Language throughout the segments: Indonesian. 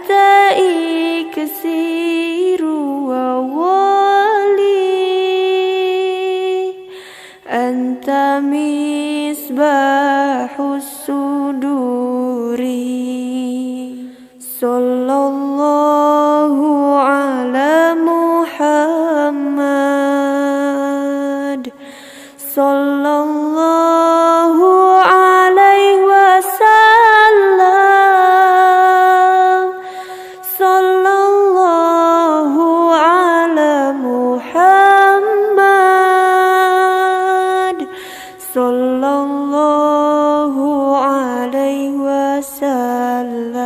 أنت إكسير وولي أنت مصباح الصدور صلى الله على محمد صلى الله عليه وسلم صلى الله على محمد صلى الله عليه وسلم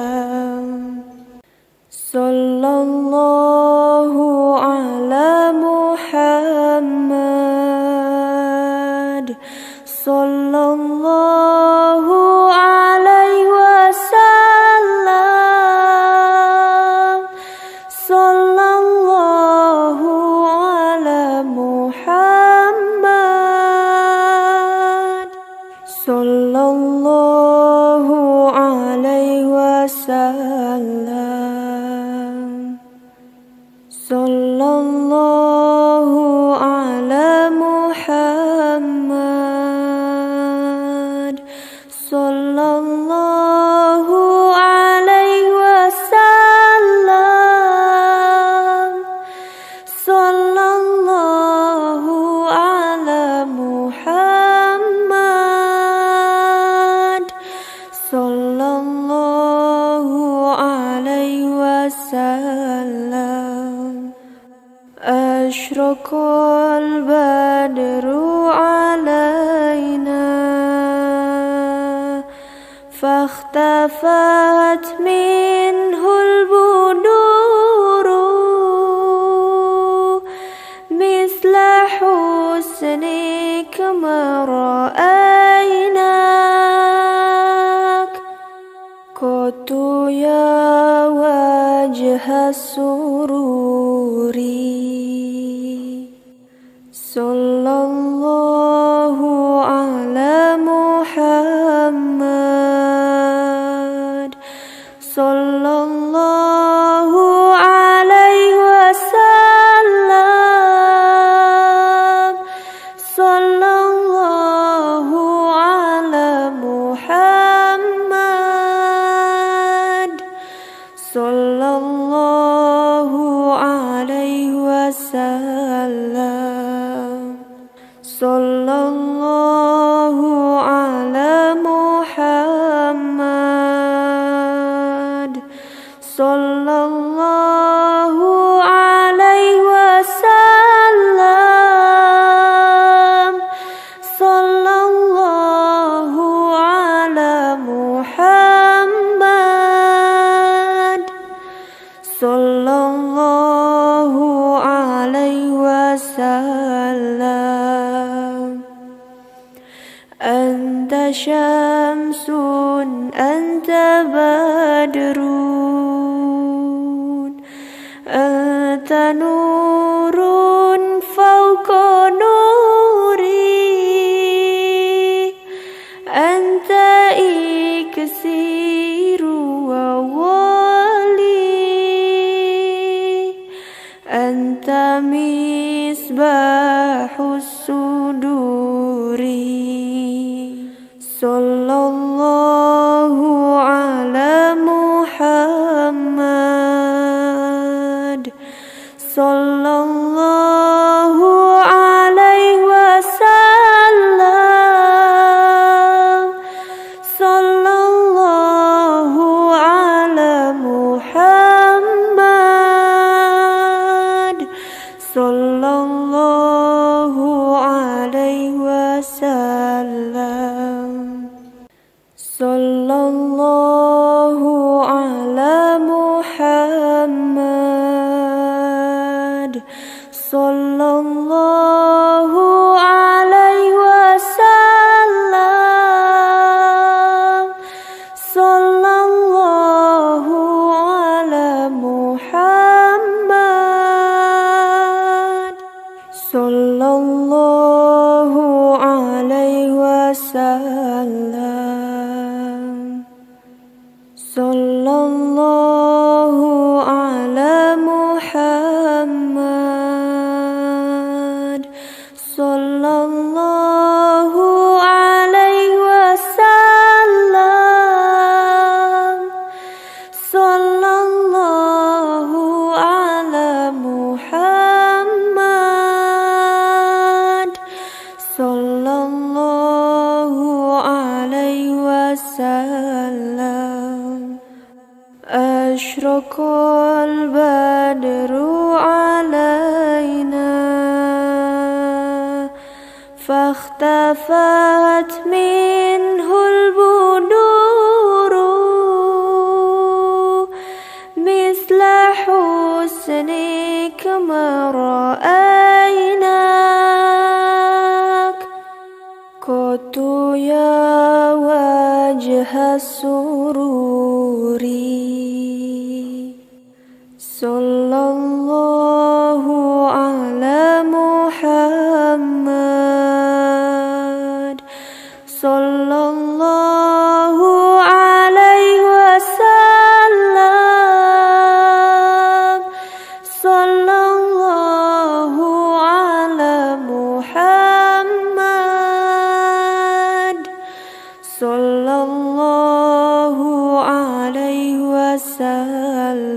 صلى الله على محمد صلى الله عليه وسلم صلى الله على محمد صلى الله عليه وسلم صلى الله على محمد صلى الله عليه وسلم صلى الله على محمد صلى الله عليه وسلم أشرق البدر علينا فاختفت منه البدور مثل حسنك ما رأيناك قط يا وجه السرور صلى الله على محمد صلى الله عليه وسلم صلى الله على محمد صلى الله عليه وسلم صلى الله على محمد صلى الله عليه وسلم صلى الله على محمد صلى الله عليه وسلم أنت شمس أنت بدر أنت نور فوق نوري أنت إكسير وولي أنت مصباح الصدور صلى الله على محمد صلى الله عليه وسلم صلى الله على محمد صلى الله عليه وسلم صلى الله على محمد صلى الله عليه وسلم صلى الله على محمد صلى الله عليه وسلم صلى الله وسلم أشرق البدر علينا فاختفت منه البدور مثل حسنك ما رأيناك قط يا وجه السرور صلى الله على محمد صلى الله عليه وسلم صلى الله على محمد صلى الله عليه وسلم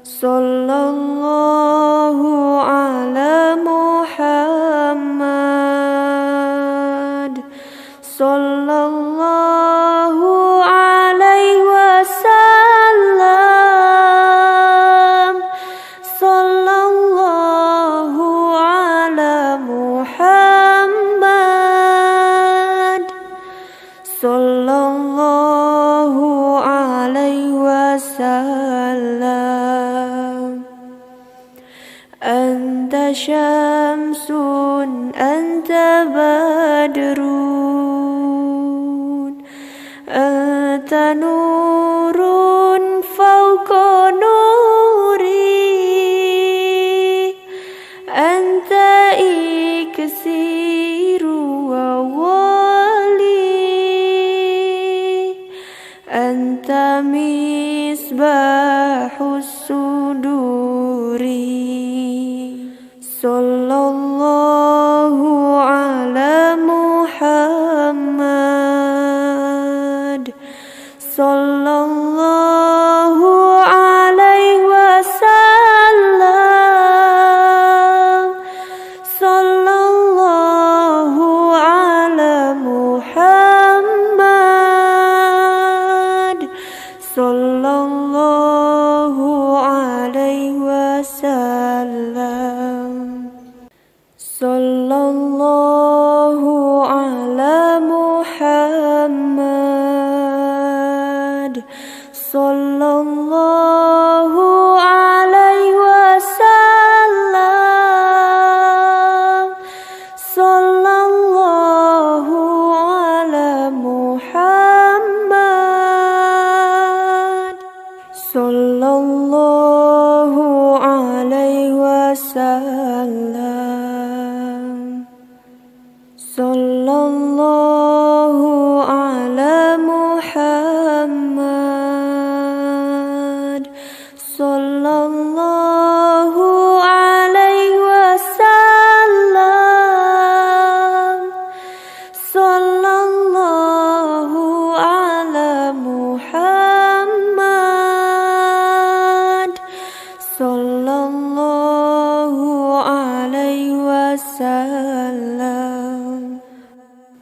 صلى الله على محمد صلى الله عليه وسلم صلى الله على محمد صلى الله عليه وسلم أنت شمس أنت بدر أنت نور فوق نوري أنت إكسير وولي أنت مصباح الصدور صلى الله على محمد صلى الله عليه وسلم صلى الله على محمد صلى الله عليه وسلم صلى الله على محمد صلى الله عليه وسلم صلى الله على محمد صلى الله عليه وسلم صلى الله على محمد صلى الله عليه وسلم صلى الله على محمد صلى الله عليه وسلم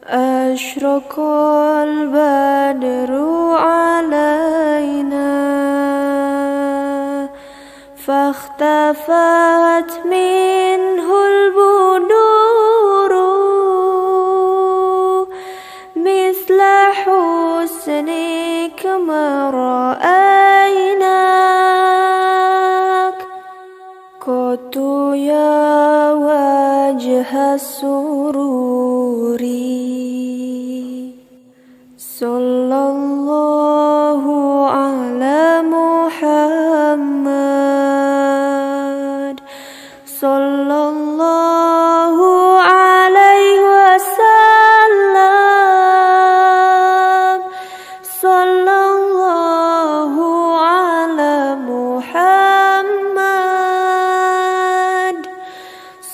أشرق البدر علينا فاختفت منه البدور مثل حسنك ما رأيناك قط يا وجه السرور صلى الله على محمد صلى الله عليه وسلم صلى الله على محمد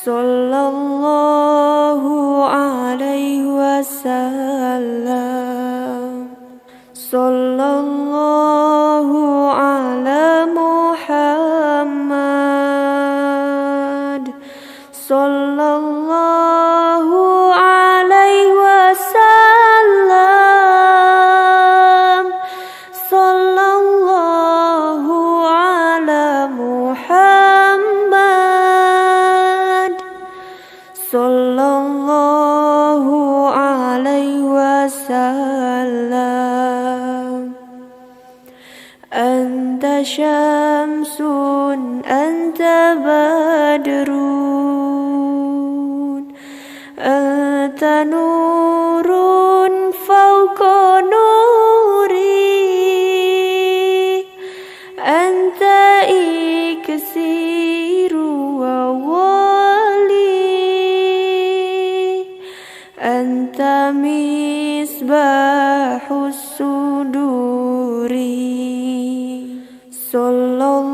صلى الله عليه وسلم صلى Anta syamsun anta badrun anta nurun fawqa nuri anta iksiru wa wali anta misbahus suduri. Sallallahu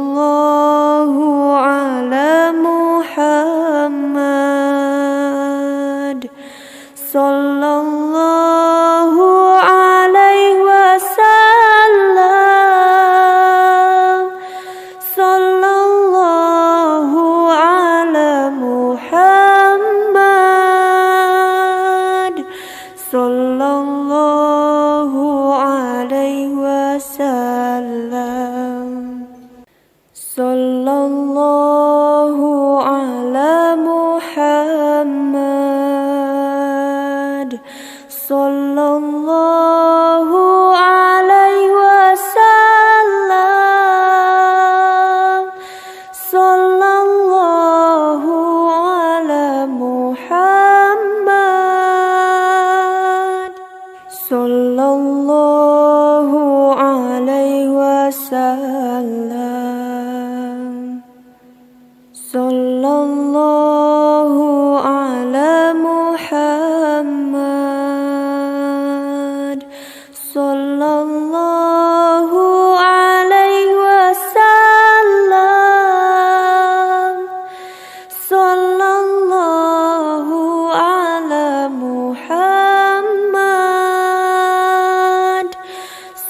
ala Muhammad sallallahu alaihi wasallam. Sallallahu ala Muhammad sallallahu alaihi wasallam. Sallallahu ala Muhammad sallallahu alaihi wasallam. Sallallahu ala Muhammad sallallahu alaihi wasallam. Sallallahu ala Muhammad sallallahu alaihi wasallam. Sallallahu ala Muhammad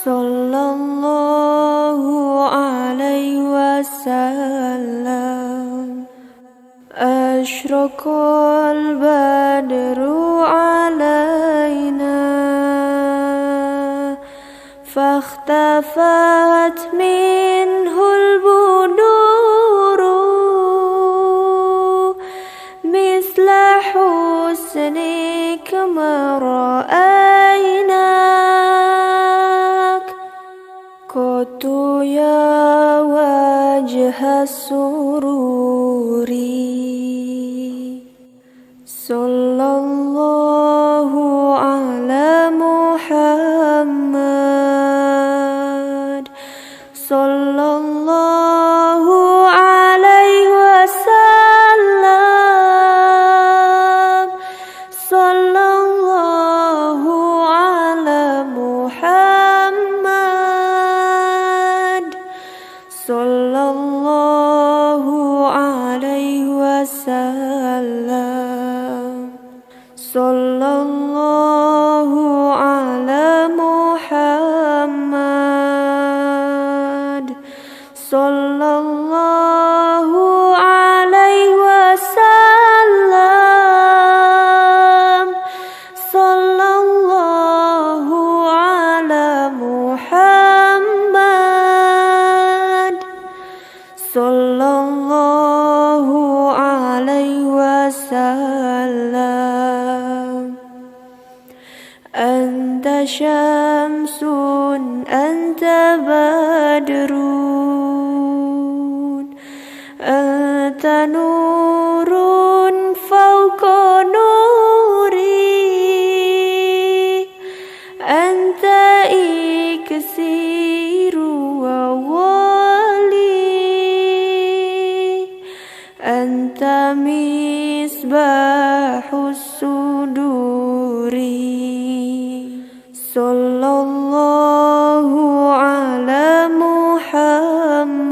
sallallahu alaihi wasallam. Ashraqal badru alaina fakhtafat minhul buduru misla husnik ma ra'aynak qatu ya wajha sururi. Sallallahu ala Muhammad sallallahu alaihi wasallam. Sallallahu ala Muhammad sallallahu alaihi wasallam. Sallallahu ala Muhammad sallallahu alaihi wasallam. Sallallahu ala Muhammad sallallahu alaihi wasallam. Anta syamsun anta badrun anta nurun fawqa nuri anta iksiru wa wali anta misbahus suduri. Sallallahu ala Muhammad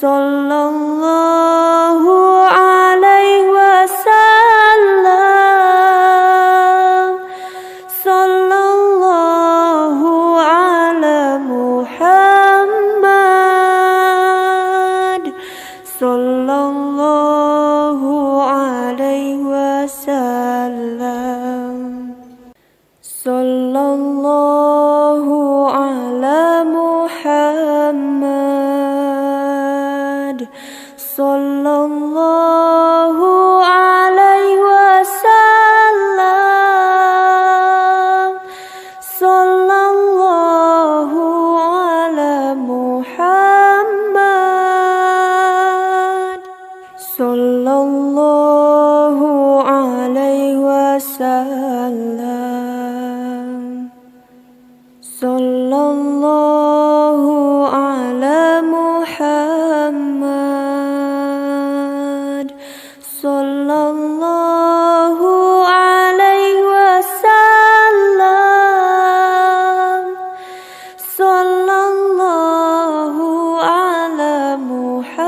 sallallahu alaihi wasallam. Sallallahu ala Muhammad sallallahu alaihi wasallam. Sallallahu ala Muhammad sallallahu alaihi wasallam. Sallallahu Sallallahu ala Muhammad. Sallallahu alaihi wasallam. Sallallahu ala Muhammad.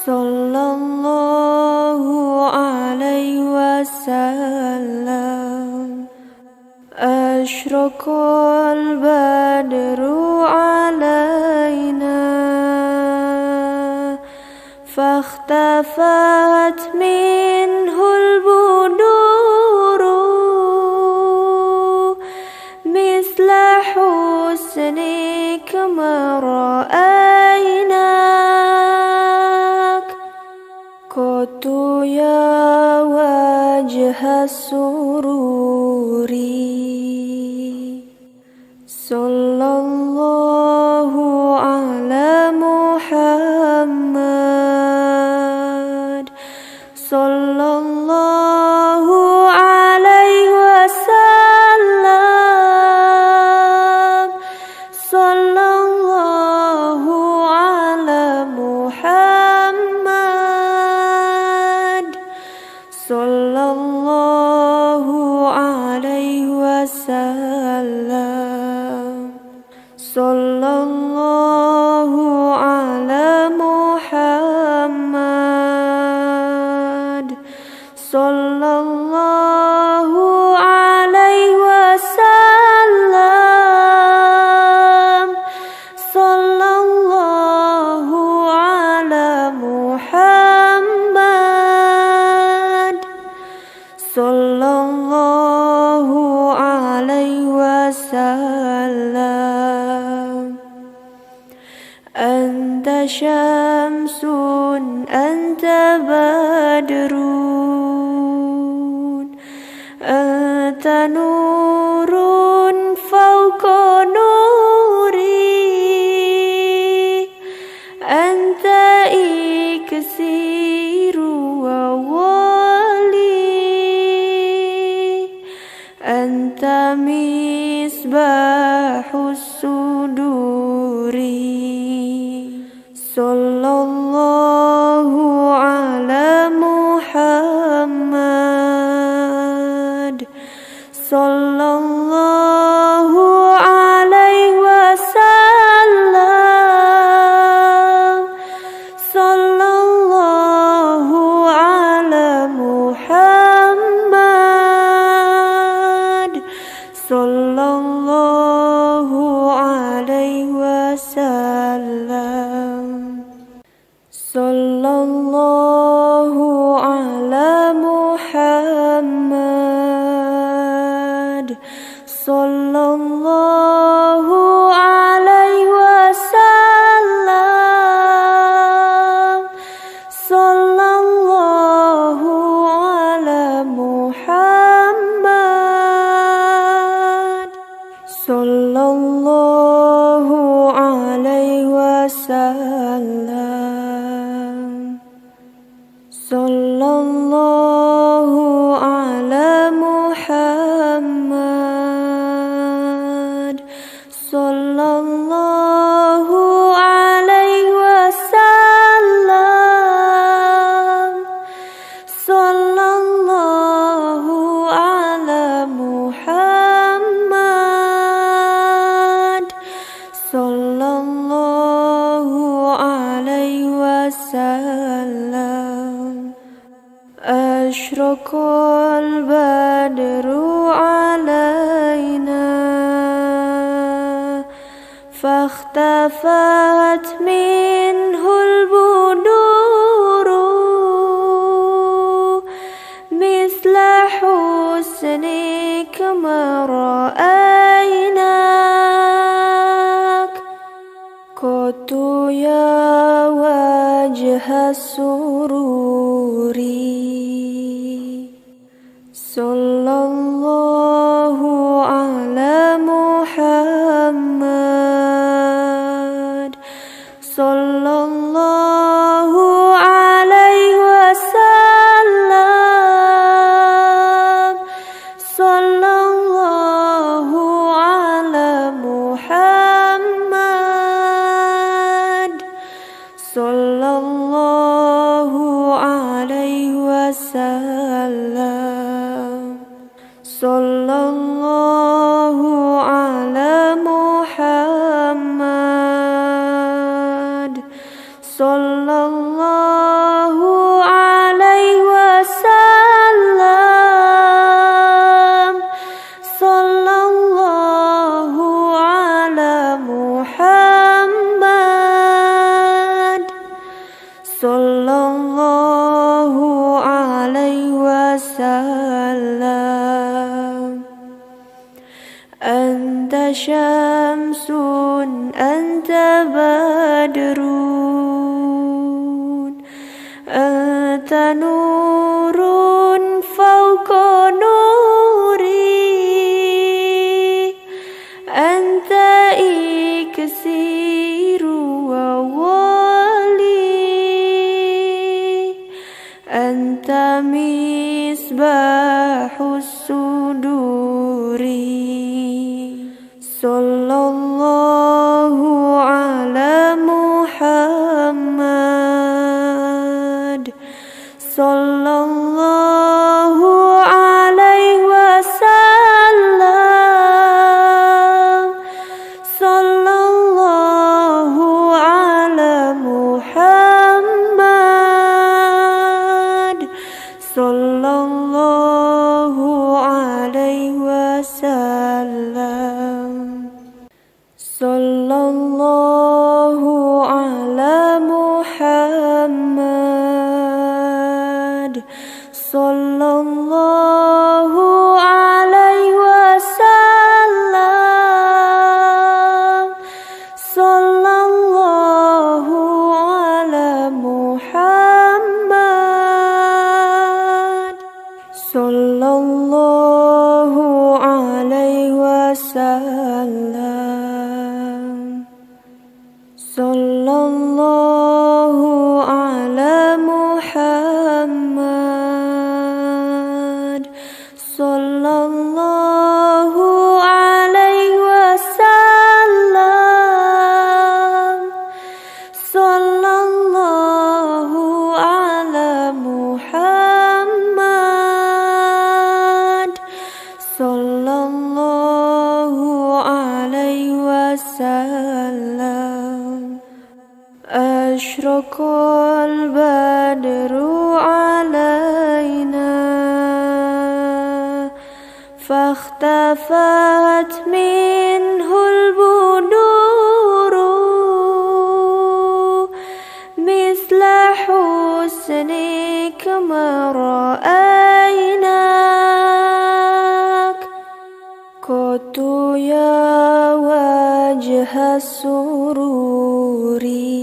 Sallallahu alaihi wasallam. Ashraqal badru alaina فاختفت منه البدور مثل حسنك ما رأيناك قط يا وجه السرور صلى الله على محمد sallallahu alaihi wasallam. Sallallahu ala Muhammad. Sallallahu alaihi wasallam. Sallallahu ala Muhammad. Sallallahu alaihi wasallam. Sallallahu ala Muhammad. Sallallahu alaihi wasallam. Anta syamsun anta badrun anta nurun fawqa nuri anta iksiru wa wali anta misbahus suduri. Sallallahu ala Muhammad. Sallallahu alaihi wasallam. Sallallahu ala Muhammad. Sallallahu alaihi wasallam. Sallallahu ala Muhammad. Sallallahu alaihi wasallam. Sallallahu ala Muhammad. Sallallahu alaihi wasallam. Sallallahu ala Muhammad. Sallallahu alaihi wasallam. Sallallahu ala Muhammad. Sallallahu alaihi wasallam. Ashraqal badru alaina fahtafat minhul buduru misla husnika ma ra'aynak qatu ya wajha sururi. Sallallahu ala Muhammad. Sallallahu alaihi wasallam. Sallallahu Sallallahu ala Muhammad. Sallallahu alaihi wasallam. Sallallahu ala Muhammad. Sallallahu alaihi wasallam. Anta syamsun, anta badrun, anta nurun fawqa nuri, anta iksiru wa wali, anta misbahus suduri. Sallallahu ala Muhammad. Sallallahu alaihi wasallam. Sallallahu ala Muhammad. Sallallahu alaihi wasallam. Sallallahu ala Muhammad. Sallallahu alaihi wasallam. Sallallahu ala Muhammad. Sallallahu alaihi wasallam. Sallallahu ala Muhammad. Sallallahu alaihi wasallam. Sallallahu ala Muhammad. Sallallahu alaihi wasallam. Ashraqal badru alaina fakhtafat minhul buduru misla husnik ma ra'aynak qatu ya wajha sururi.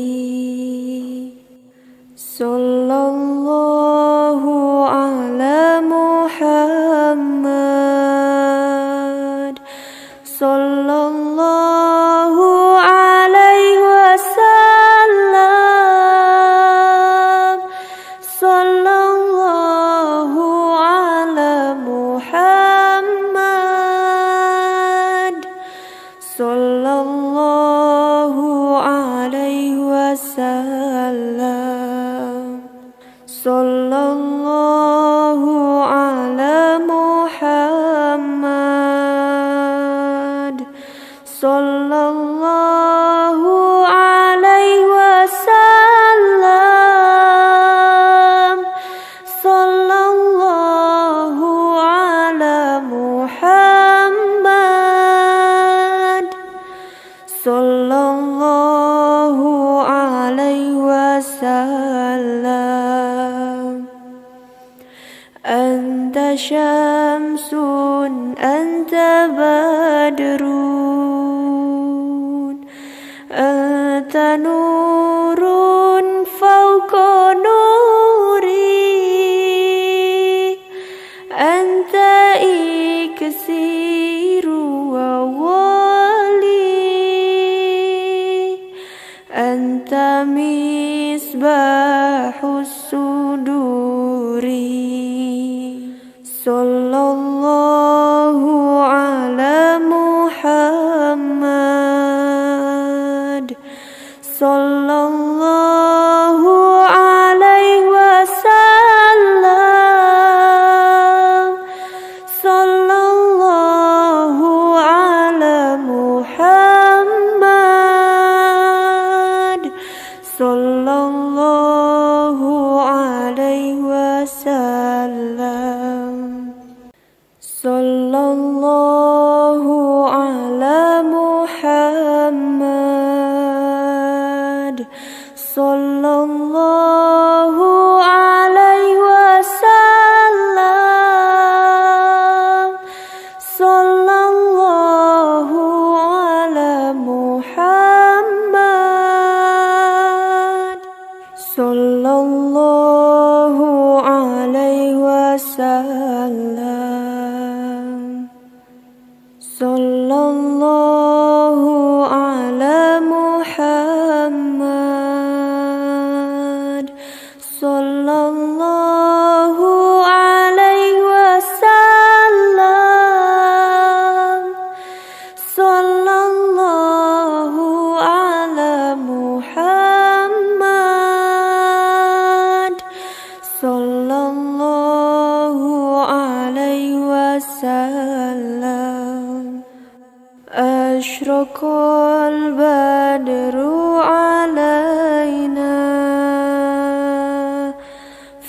Sallallahu ala Muhammad. Sallallahu alaihi wasallam. Sallallahu ala Muhammad. Sallallahu alaihi wasallam. Sallallahu ala Muhammad. Sallallahu alaihi wasallam. Sallallahu ala Muhammad. Sallallahu alaihi wasallam. Anta syamsun, anta badrun, anta nurun fawqa nuri, anta iksiru wa wali, anta misbahus suduri. Sallallahu ala Muhammad. Sallallahu alaihi wasallam. Sallallahu وسلم أشرق البدر علينا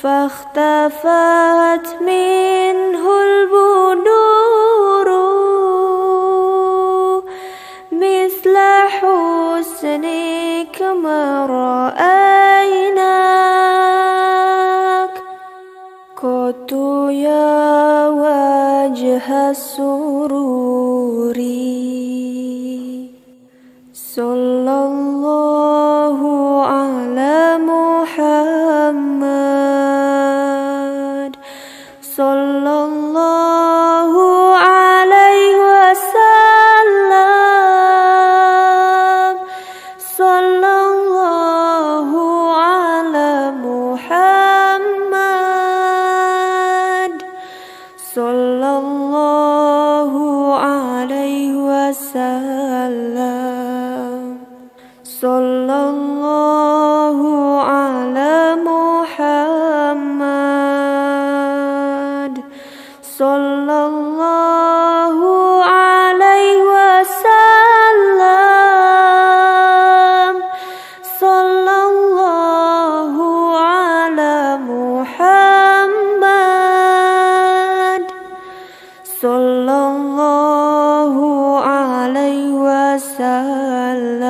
فاختفت منه البدور مثل حسنك ما رأيناك قط يا وجه السرور صلى الله على محمد صلى الله عليه وسلم صلى الله على محمد صلى الله عليه وسلم صلى الله على محمد صلى الله عليه وسلم صلى الله على محمد صلى الله عليه وسلم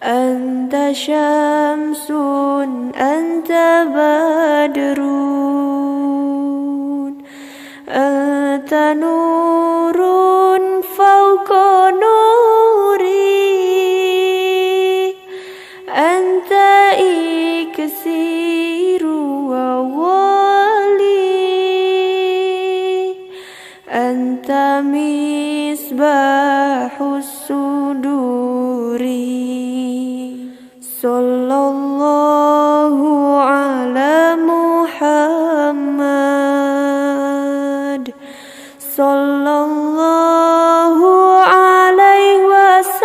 أنت شمس أنت بدر أنت نور فوق نوري أنت إكسير وولي أنت مصباح الصدور صلى الله على محمد صلى الله عليه وسلم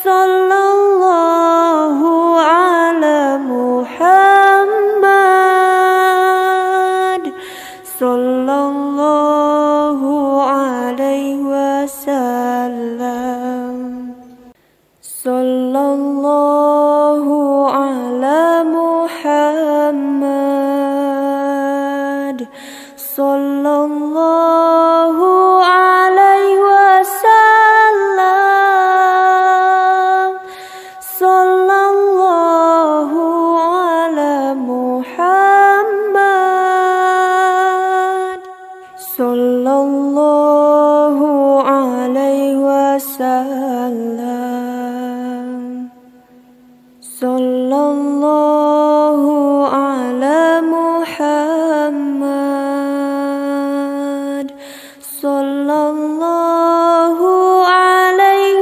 صلى الله على محمد صلى الله عليه وسلم صلى الله على محمد صلى الله عليه وسلم صلى الله على محمد صلى الله عليه وسلم صلى الله على محمد صلى الله عليه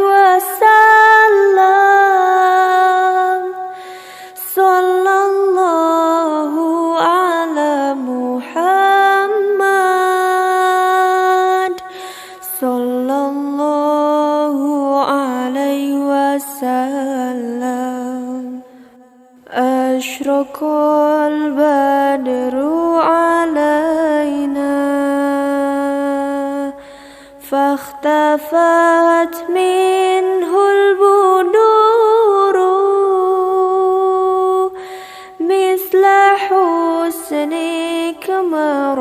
وسلم صلى الله على محمد صلى الله عليه وسلم أشرق البدر علينا فاختفت منه البدور مثل حسنك ما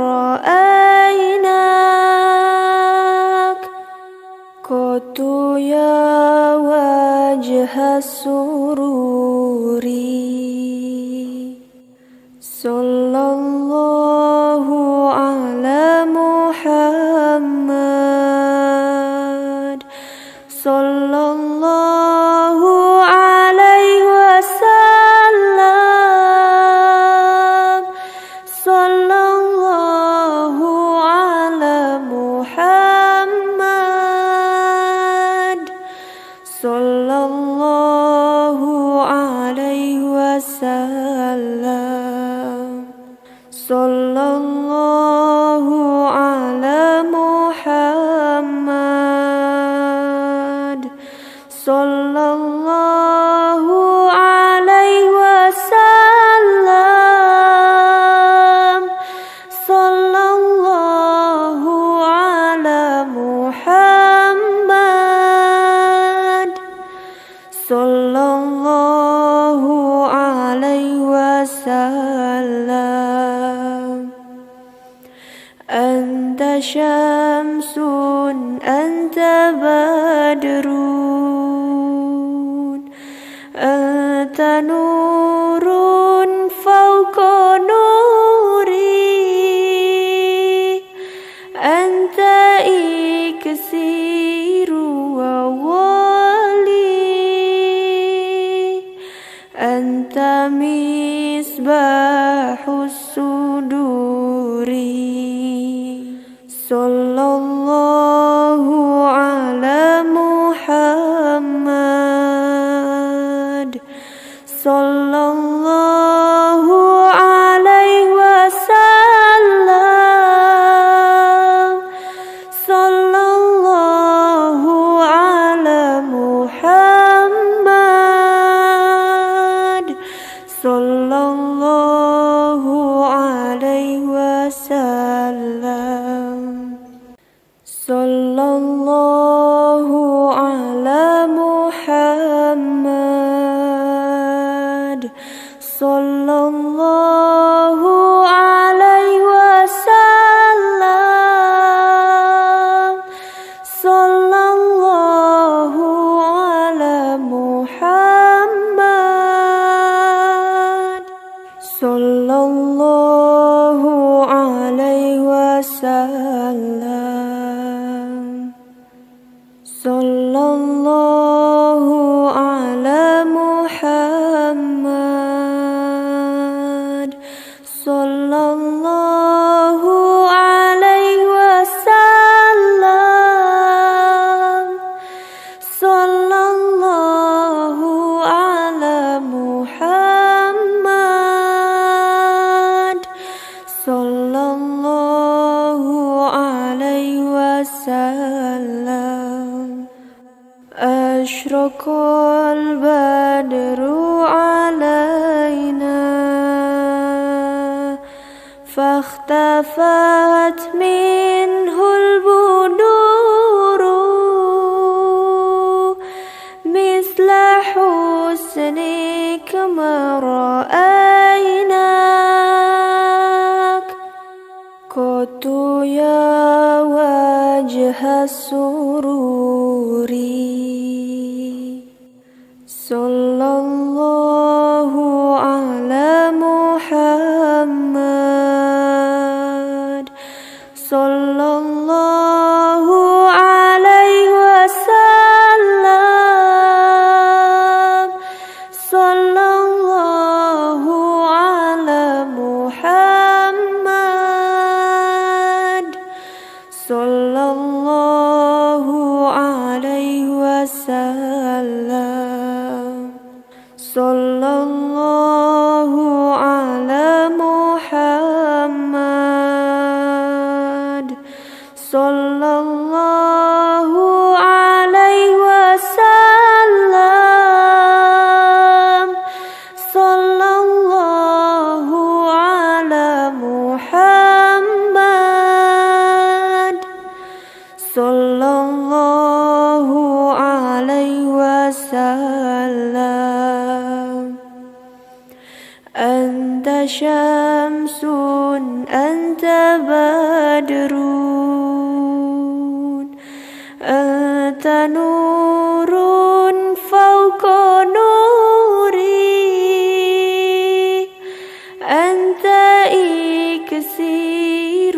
رأيناك قط يا وجه السرور صلى الله على محمد صلى الله عليه وسلم صلى الله على محمد صلى الله عليه وسلم صلى الله على محمد صلى الله عليه وسلم وسلم أنت شمس أنت بدر أنت نور فوق نوري أنت إكسير وولي أنت مصباح الصدور صلى الله على محمد صلى الله عليه وسلم صلى الله على محمد صلى الله عليه وسلم صلى الله على محمد صلى الله عليه وسلم صلى الله على محمد صلى الله عليه وسلم صلى الله على محمد صلى الله عليه وسلم صلى الله على محمد صلى الله عليه وسلم أشرق البدر علينا فاختفت منه البدور مثل حسنك ما رأيناك قط يا وجه السرور صلى الله على محمد صلى الله عليه وسلم صلى الله على محمد صلى الله عليه وسلم صلى الله على محمد صلى الله عليه وسلم صلى الله على محمد صلى الله عليه وسلم أنت شمس أنت بدر أنت نور فوق نوري أنت إكسير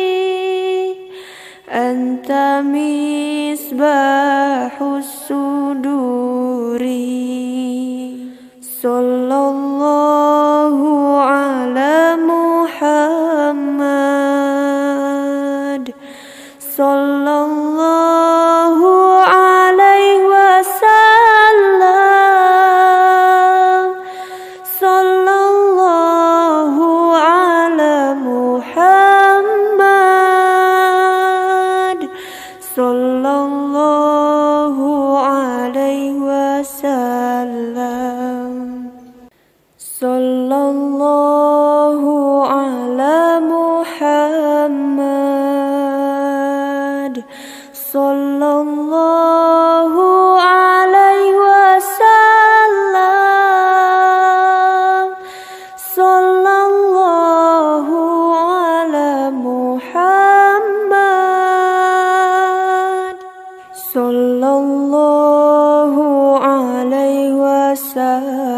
وولي أنت مصباح الصدور صلى الله على محمد صلى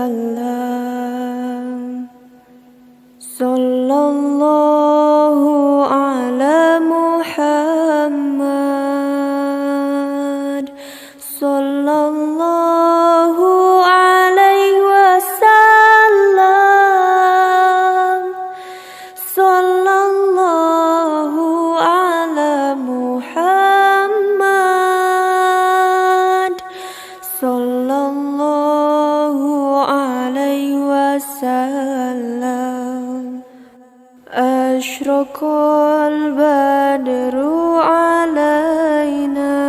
wasallam. Sallallahu ala Muhammad, sallallahu alaihi wasallam. Sallallahu ala Muhammad, sallallahu alaihi wasallam. Ashraqal badru alaina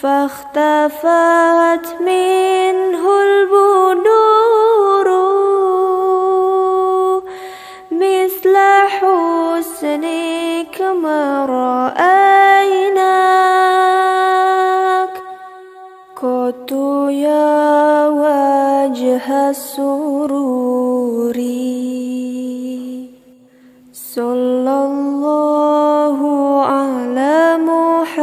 fakhtafat minhul buduru misla husnik ma ra'aynak qatu ya wajha sururi. Sallallahu ala Muhammad,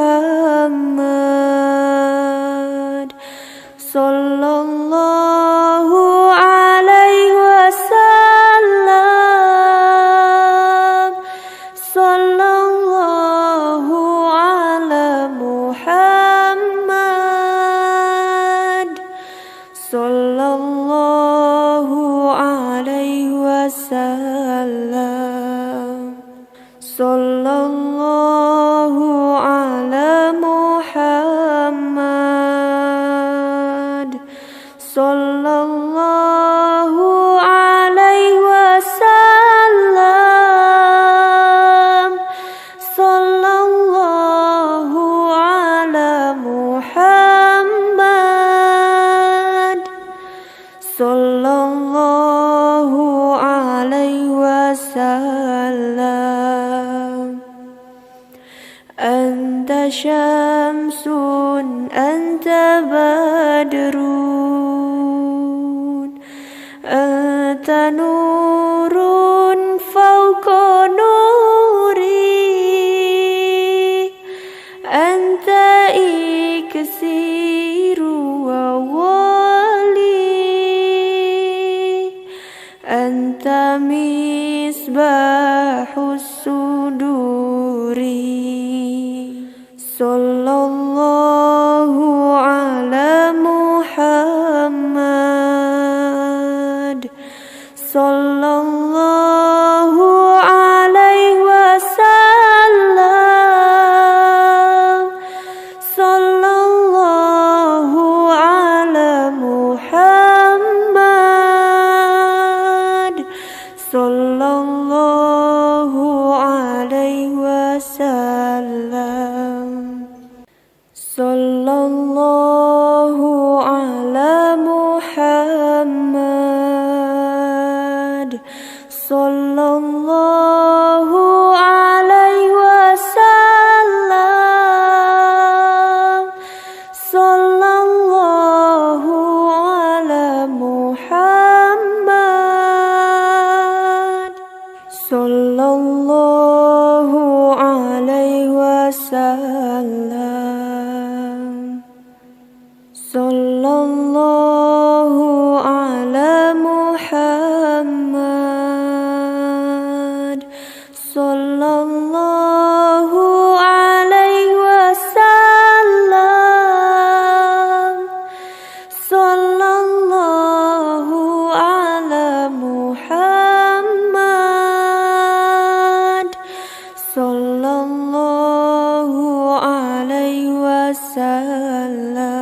sallallahu alaihi wasallam. Sallallahu ala Muhammad, sallallahu alaihi wasallam. Sallallahu ala Muhammad, sallallahu alaihi wasallam. Sallallahu ala Muhammad, sallallahu alaihi wasallam. Anta syamsun, anta badrun, anta nurun fawqa nuri, anta iksiru wa wali, anta misbahus suduri. Sallallahu ala Muhammad, sallallahu alaihi wasallam. Sallallahu ala Muhammad, sallallahu alaihi wasallam. Sallallahu ala Muhammad, sallallahu alaihi wasallam. Sallallahu ala Muhammad, sallallahu alaihi wasallam. Sallallahu ala Muhammad, sallallahu alaihi wasallam. Sallallahu ala Muhammad, sallallahu alaihi wasallam.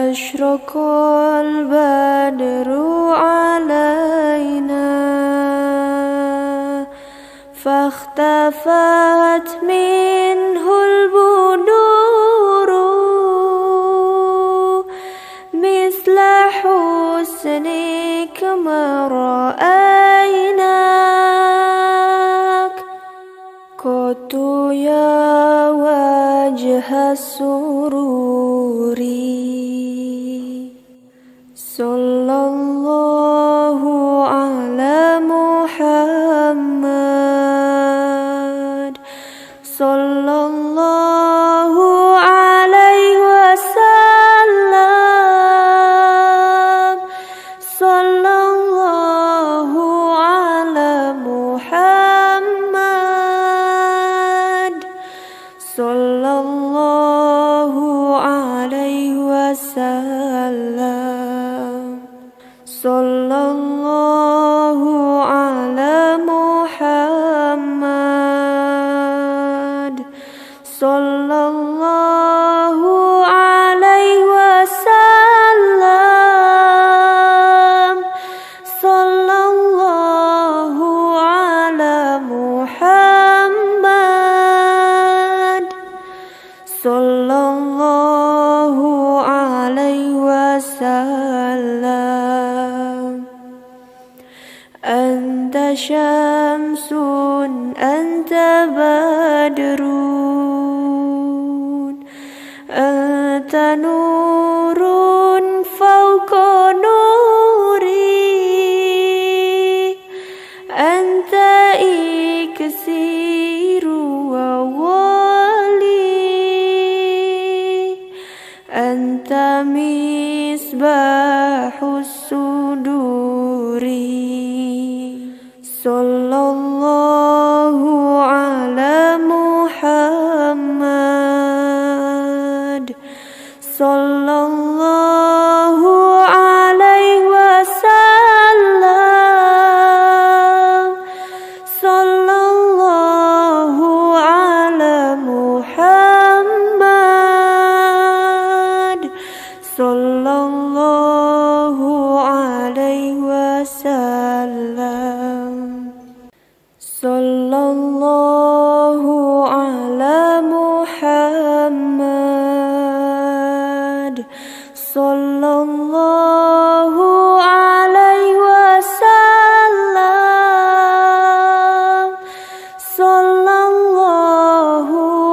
Ashraqal badru alaina fakhtafat minhul buduru misla husnik ma ra'aynak qatu ya wajha sururi. Sallallahu ala Muhammad, sallallahu alaihi wasallam. wasallam. Sallallahu ala Muhammad. Sallallahu alaihi wasallam. Sallallahu ala Muhammad. Sallallahu alaihi wasallam. Anta syamsun, anta badrun, anta nurun fawqa nuri, anta iksiru wa wali, anta misbahus suduri. Sallallahu ala Muhammad. Sallallahu alaihi wasallam. Sallallahu ala Muhammad. Sallallahu alaihi wasallam. Sallallahu ala Muhammad. Sallallahu alaihi wasallam. Sallallahu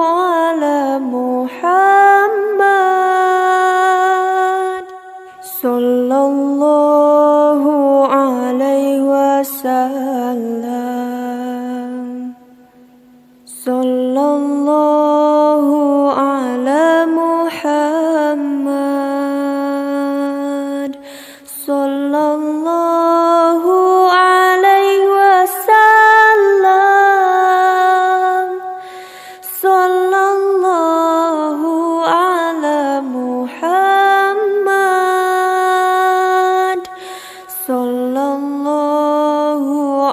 ala Muhammad. Sallallahu alaihi wasallam. Sallallahu ala Muhammad. Sallallahu alaihi wasallam. Sallallahu ala Muhammad. Sallallahu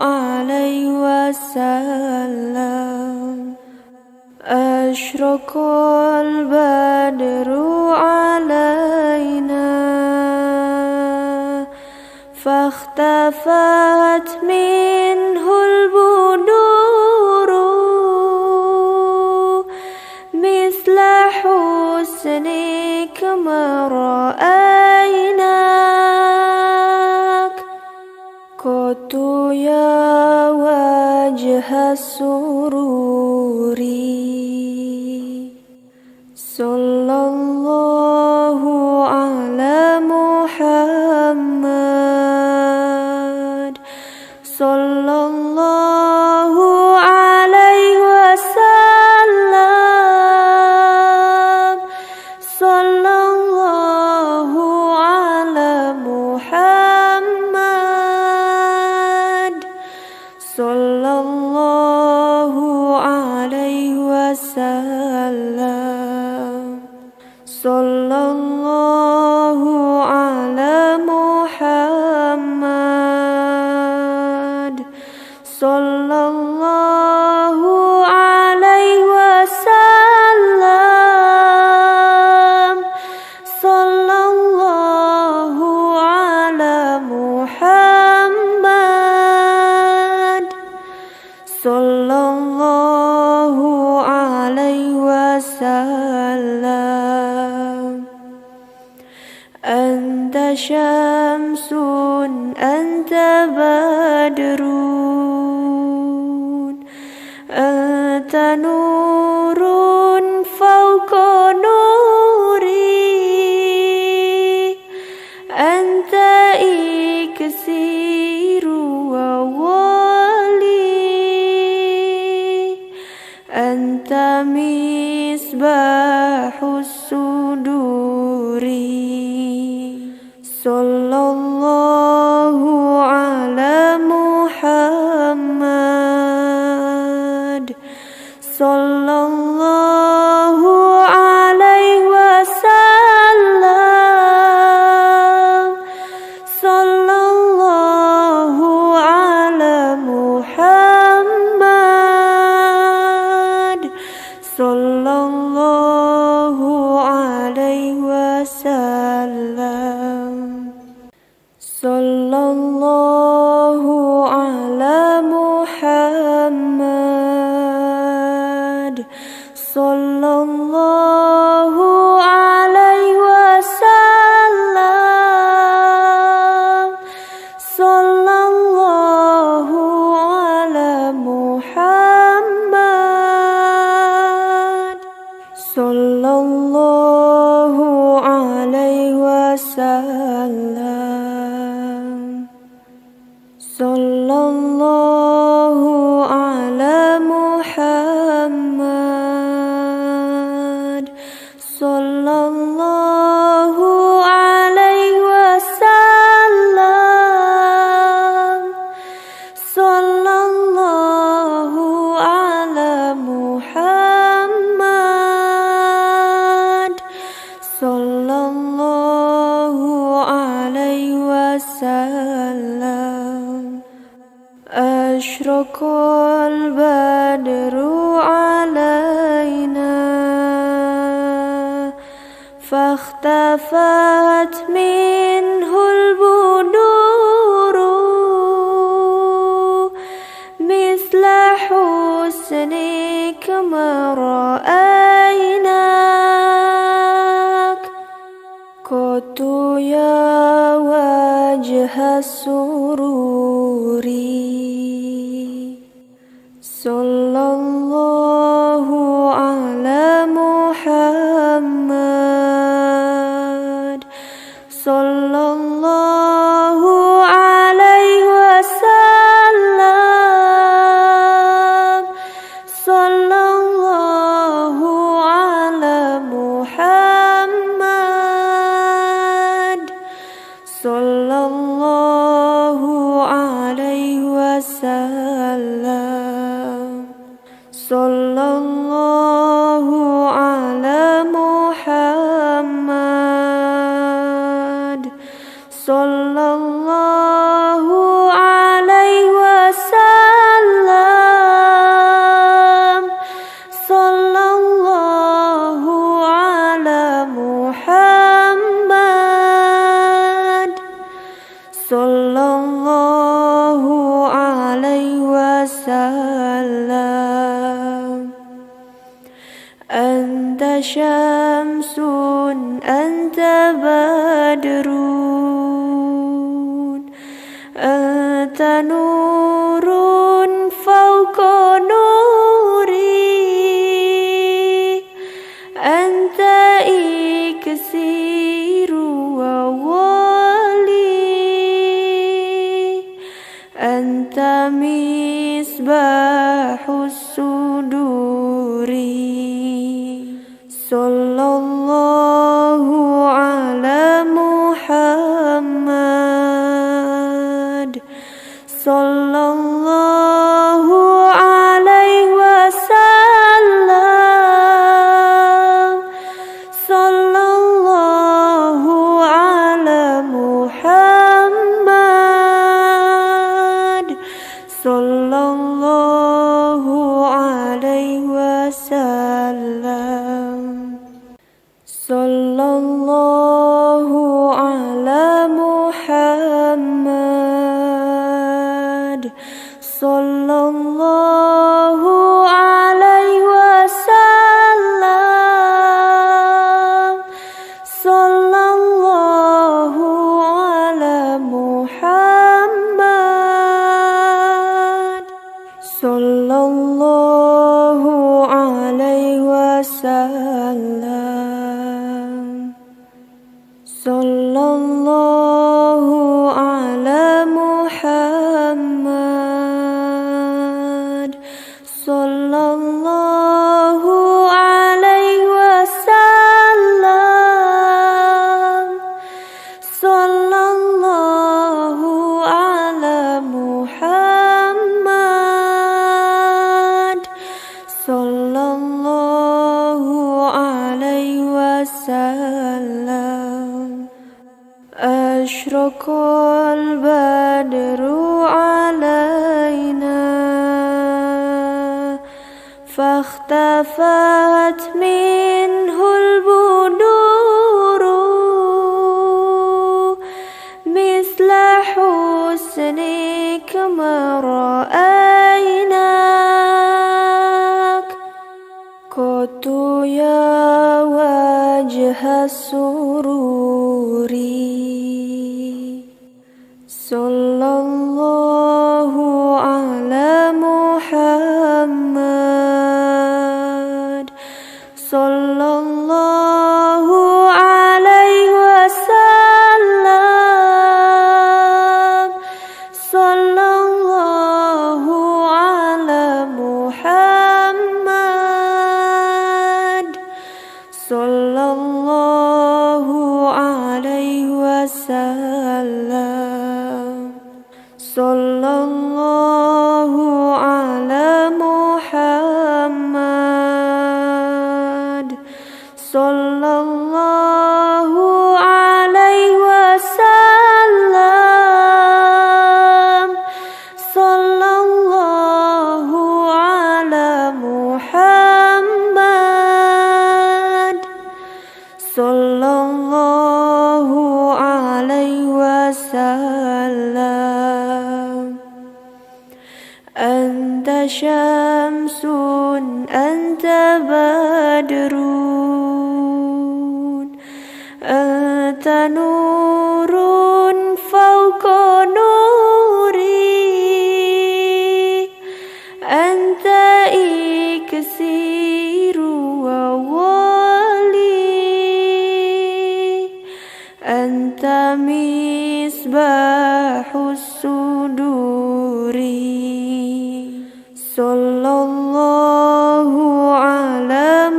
alaihi wasallam. Ashraqal badru alaina fakhtafat minhul buduru misla husnik ma ra'aynak qatu ya wajha sururi. Sallallahu ala Muhammad. Sallallahu alaihi wasallam. Sallallahu ala Muhammad. Sallallahu alaihi wasallam. Sallallahu ala Muhammad. Sallallahu alaihi wasallam. Sallallahu ala Muhammad. Sallallahu alaihi wasallam. Anta syamsun, anta badrun, anta nurun fawqa nuri, anta iksiru wa wali, anta misbahus suduri. Sallallahu ala Muhammad. Sallallahu alaihi wasallam. وسلم صلى الله على محمد صلى الله عليه وسلم صلى الله على محمد صلى الله عليه وسلم صلى الله على محمد صلى الله عليه وسلم صلى الله على محمد صلى الله عليه وسلم أشرق البدر علينا فاختفت منه البدور مثل حسنك ما رأيناك قط يا وجه السرور صلى الله على محمد صلى الله عليه وسلم صلى الله على محمد صلى الله عليه وسلم صلى الله على محمد صلى الله عليه وسلم صلى الله على محمد صلى الله عليه وسلم أنت شمس أنت بدر أنت نور فوق نوري أنت إكسير وولي أنت مصباح الصدور صلى الله على محمد صلى الله عليه وسلم صلى الله على محمد صلى الله عليه وسلم صلى الله على محمد صلى الله عليه وسلم صلى الله على محمد صلى الله عليه وسلم صلى الله على محمد صلى الله عليه وسلم صلى الله على محمد صلى الله عليه وسلم أشرق البدر علينا فاختفت منه البدور ما رأيناك قط يا وجه السرور صلى الله على محمد صلى الله عليه وسلم صلى الله على محمد صلى الله عليه وسلم صلى الله على محمد صلى الله عليه وسلم صلى الله على محمد صلى الله عليه وسلم أنت شمس أنت بدر أنت نور فوق نوري أنت إكسير وولي أنت مصباح الصدور صلى الله على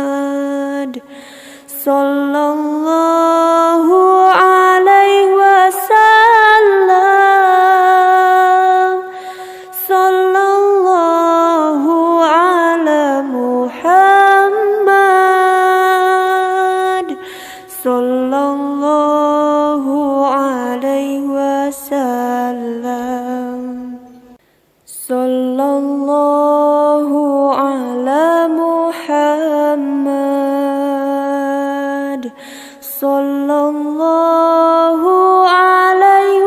محمد صلى الله عليه وسلم صلى الله على محمد صلى الله عليه وسلم صلى الله على محمد صلى الله عليه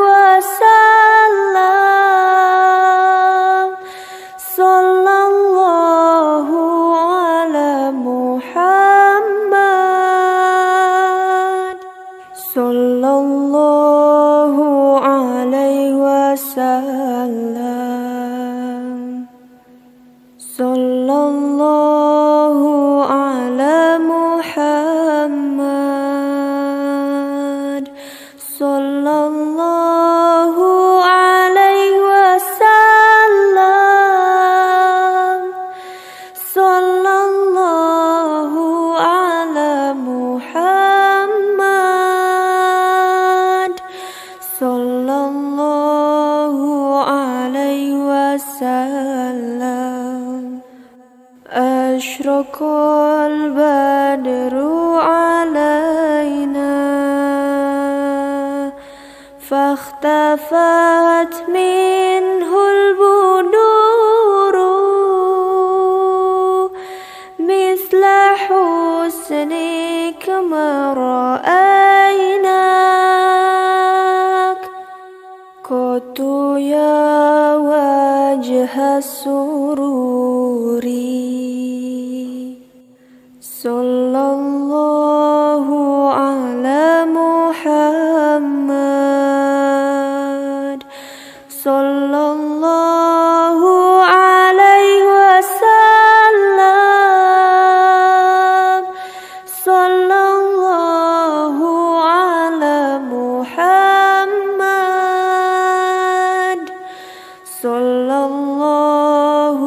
وسلم صلى الله على محمد صلى الله عليه وسلم صلى الله على محمد صلى الله عليه وسلم صلى الله على محمد صلى الله عليه وسلم أشرق البدر علينا فاختفت منه البدور مثل حسنك ما رأيناك قط يا وجه السرور صلى الله على محمد صلى الله عليه وسلم صلى الله على محمد صلى الله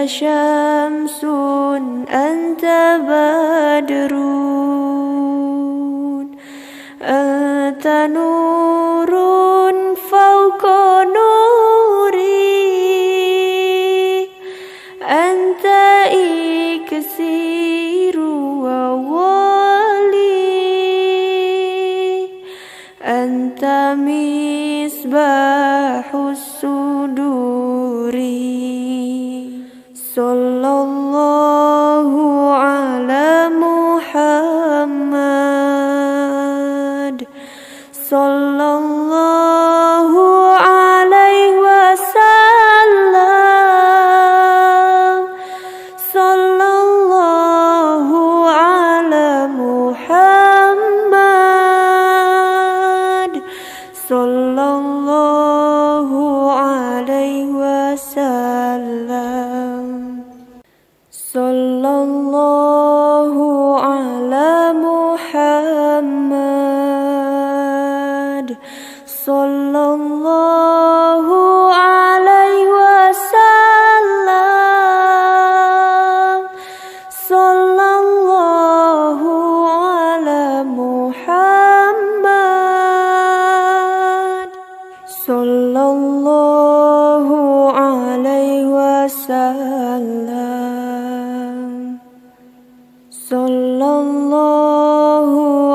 syamsun anta badrun anta nurun fawqa nuri anta iksiru wa wali anta misbahus suduri. Sallallahu ala Muhammad, sallallahu alaihi wasallam, sallallahu ala Muhammad, sallallahu alaihi wasallam, sallallahu ala Muhammad, sallallahu alaihi wasallam, sallallahu ala Muhammad, sallallahu alaihi wasallam, sallallahu